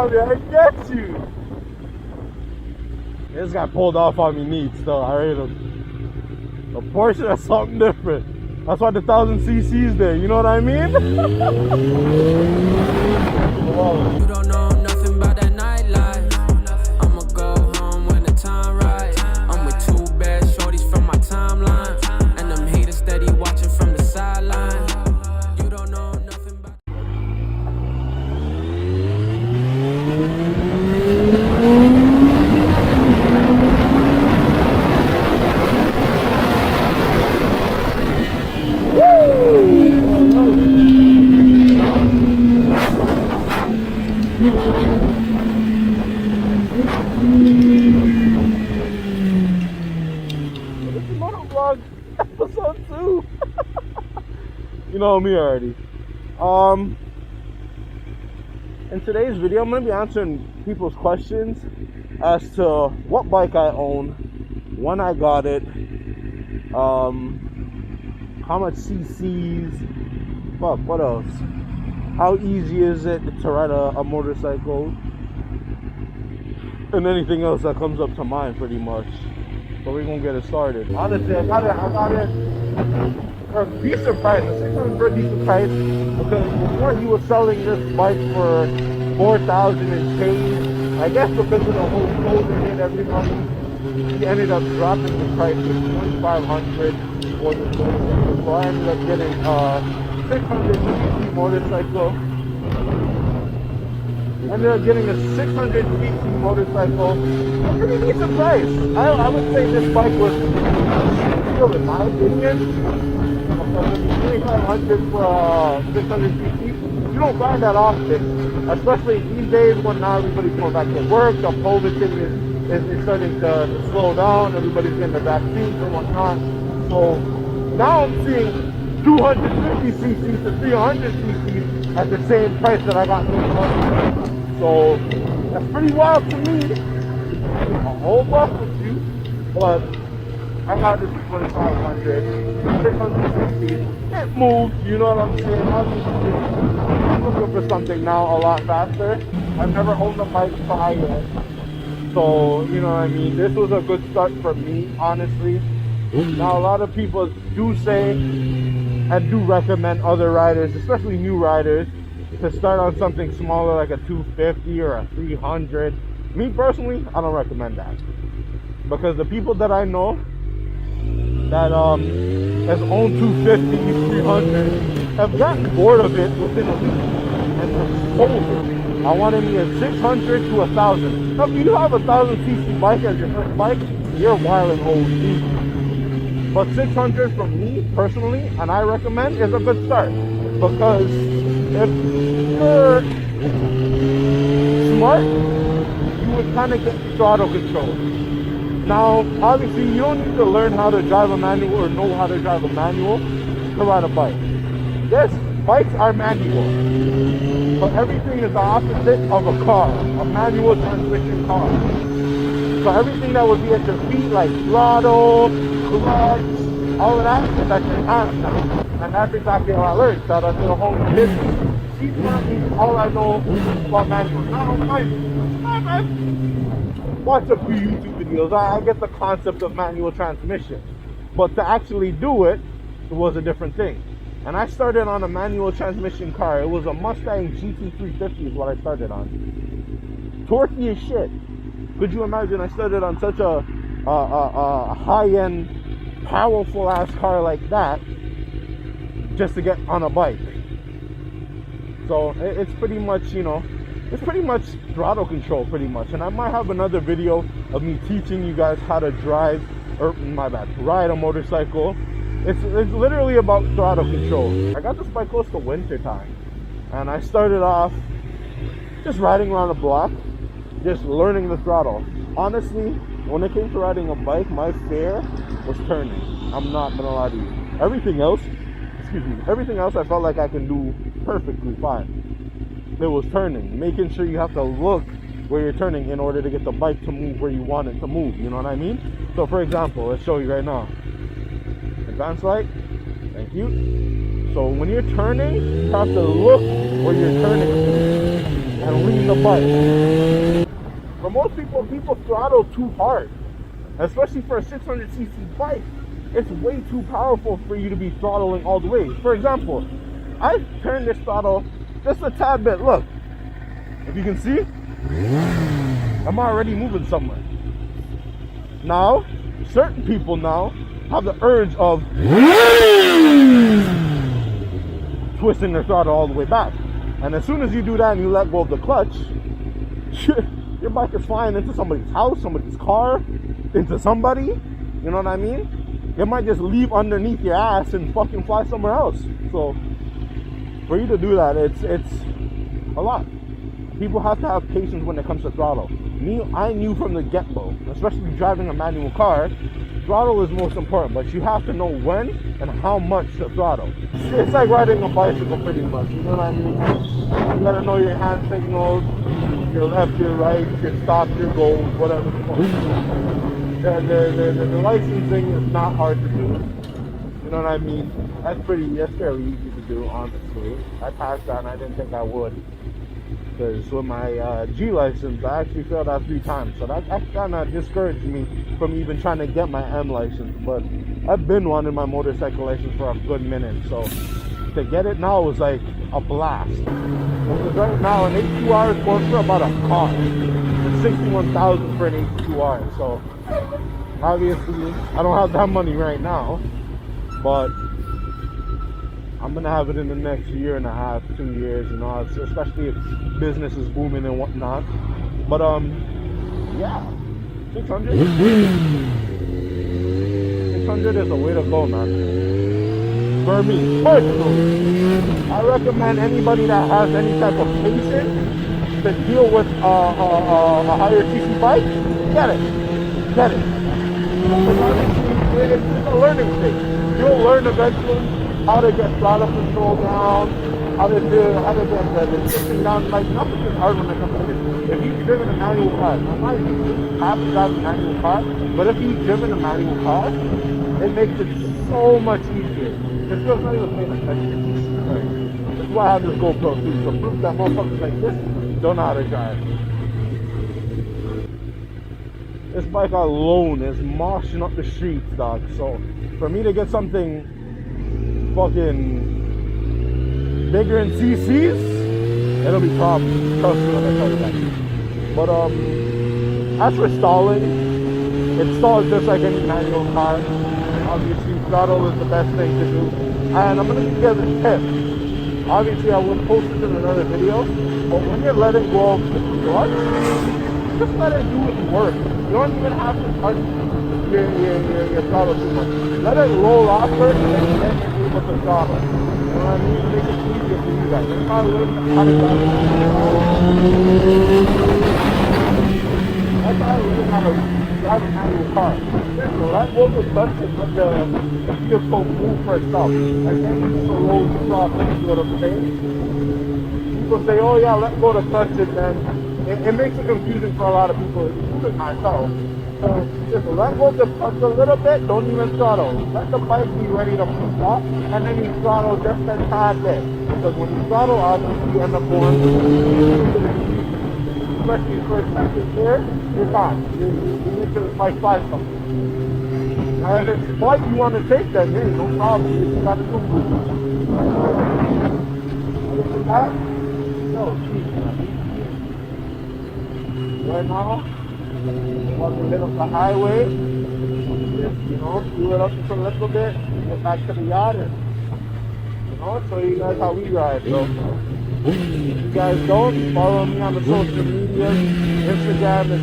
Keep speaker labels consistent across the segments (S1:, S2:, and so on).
S1: on me, I get you. This guy pulled off on me neat still, I rate him. The Porsche, that's something different. That's why the 1000cc's there, you know what I mean? Wow.
S2: You don't know nothing about that nightlife. I'ma go home when the time right. I'm with two bad shorties from my timeline, and them haters steady watching from the sideline. You don't know nothing about.
S1: This is Moto Vlog episode 2. You know me already. In today's video, I'm going to be answering people's questions as to what bike I own, when I got it, how much cc's, fuck, what else? How easy is it to ride a motorcycle? And anything else that comes up to mind, pretty much. So we're gonna get it started. Honestly, I got it for a decent price. I think it was for a decent price because before he was selling this bike for 4,000 and change, I guess because of the whole COVID hit everybody, he ended up dropping the price to 2,500 for this motorcycle. So I ended up getting 600cc motorcycle. Ended up getting a 600cc motorcycle. A pretty decent price. I would say this bike was still, in my opinion, 2,500 for 600cc. You don't find that often, especially these days when now everybody's going back to work. The COVID thing is starting to slow down. Everybody's getting the vaccines and whatnot. So now I'm seeing 250cc to 300cc at the same price that I got this one. So that's pretty wild to me. A whole lot with you, but I got this 2,500, 650. It moves, you know what I'm saying? I'm looking for something now a lot faster. I've never owned a bike prior, so you know what I mean. This was a good start for me, honestly. Now a lot of people do say and do recommend other riders, especially new riders, to start on something smaller like a 250 or a 300. Me personally, I don't recommend that, because the people that I know that has owned 250, 300 have gotten bored of it within a week and just sold it. I wanted me a 600 to 1,000. Now, if you have a 1000cc bike as your first bike, you're wild and old. But 600 from me personally, and I recommend, is a good start, because if you're smart, you would kind of get throttle control. Now, obviously, you don't need to learn how to drive a manual or know how to drive a manual to ride a bike. Yes, bikes are manual, but everything is the opposite of a car, a manual transmission car. So everything that would be at your feet, like throttle, clutch, all of that is at your hands now. And that's exactly how I learned. Shout out to the whole business. All I know about manuals. Now, man, watch a few YouTube videos. I get the concept of manual transmission. But to actually do it, it was a different thing. And I started on a manual transmission car. It was a Mustang GT350 is what I started on. Torquey as shit. Could you imagine I started on such a high-end, powerful-ass car like that just to get on a bike? So it's pretty much, you know, it's pretty much throttle control pretty much. And I might have another video of me teaching you guys how to drive, or my bad, ride a motorcycle. It's literally about throttle control. I got this bike close to winter time, and I started off just riding around the block, just learning the throttle. Honestly, when it came to riding a bike, my fear was turning. I'm not gonna lie to you. Everything else I felt like I can do perfectly fine. It was turning, making sure you have to look where you're turning in order to get the bike to move where you want it to move, you know what I mean? So for example, let's show you right now. Advanced light, thank you. So when you're turning, you have to look where you're turning to. and lean the bike. For most people, people throttle too hard, especially for a 600cc bike. It's way too powerful for you to be throttling all the way. For example, I turned this throttle just a tad bit. Look, if you can see, I'm already moving somewhere. Now, certain people now have the urge of twisting their throttle all the way back. And as soon as you do that and you let go of the clutch, your bike is flying into somebody's house, somebody's car, into somebody. You know what I mean? It might just leave underneath your ass and fucking fly somewhere else. So for you to do that, it's a lot. People have to have patience when it comes to throttle. I knew from the get-go, especially driving a manual car, throttle is most important, but you have to know when and how much to throttle. It's like riding a bicycle pretty much, you know what I mean? You gotta know your hand signals, your left, your right, your stop, your go, whatever. The licensing is not hard to do. You know what I mean? That's fairly easy to do, honestly. I passed that and I didn't think I would. Because with my G license, I actually failed out 3 times. So that kind of discouraged me from even trying to get my M license. But I've been wanting my motorcycle license for a good minute. So to get it now was like a blast. Because right now an 82R is going for about a car. It's $61,000 for an 82R. So obviously I don't have that money right now. But I'm gonna have it in the next year and a half, 2 years, you know, especially if business is booming and whatnot. But yeah, 600 is the way to go, man. For me, personally, I recommend anybody that has any type of patience to deal with a higher CC bike, get it. It's just a learning thing. You'll learn eventually how to get throttle control down, how to get the shifting down. Like, nothing is hard when it comes to this. If you've driven a manual car, I'm not even half to drive a manual car, but if you've driven a manual car, it makes it so much easier. It feels not even paying attention. This is why I have this GoPro too, so proof that motherfuckers like this don't know how to drive. This bike alone is moshing up the streets, dog. So for me to get something fucking bigger in CCs, it'll be problems. Trust me when I tell you that. But as for stalling, it stalls just like any manual car. Obviously, throttle is the best thing to do. And I'm gonna give you guys a tip. Obviously, I will post it in another video. But when you're letting go of the clutch, just let it do its work. You don't even have to touch your throttle too much. Let it roll off first, and then you're able to throttle. You know what I mean? Make it easier for you guys. If I learn how to drive a manual car. So let go of the clutch and let the vehicle move for itself. And then you slow the throttle. You know what I'm saying? People say, oh yeah, let go of the clutch, and then it makes it confusing for a lot of people, including myself. So just let go of the clutch a little bit, don't even throttle. Let the bike be ready to push off, and then you throttle just a tad bit. Because when you throttle, obviously you end up going, especially for a second here, you're fine. You need to like fly something. Now if it's flight you want to take, then hey, no problem. You just got to do it. Other than that, no, geez. Right now, on the middle of the highway, just, you know, do it up just a little bit, get back to the yard, and, you know, show you guys how we ride, so. If you guys don't, follow me on the social media. Instagram is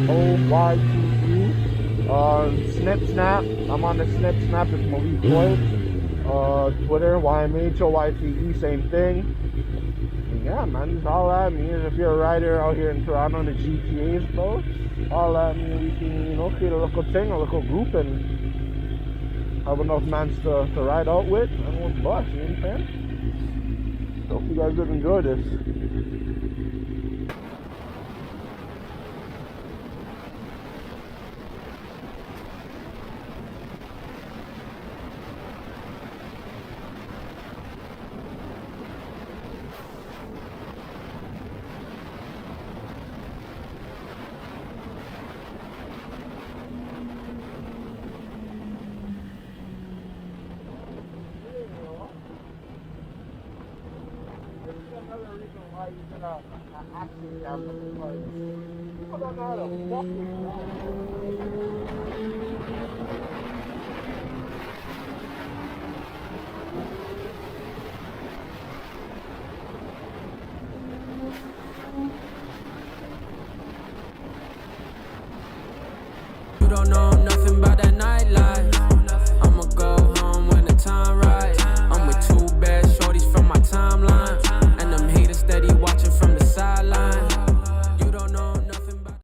S1: YMHoyte. Snap. I'm on the Snap. It's YMHoyte. Twitter, YMHoyte, same thing. Yeah, man, just holla at me. And if you're a rider out here in Toronto in the GTAs, bro, holla at me and we can, you know, create a little thing, a little group, and have enough mans to ride out with, and we'll bust, you know what I'm saying? Hope you guys did enjoy this. reason why you get an action camera. Like, people don't know how to fucking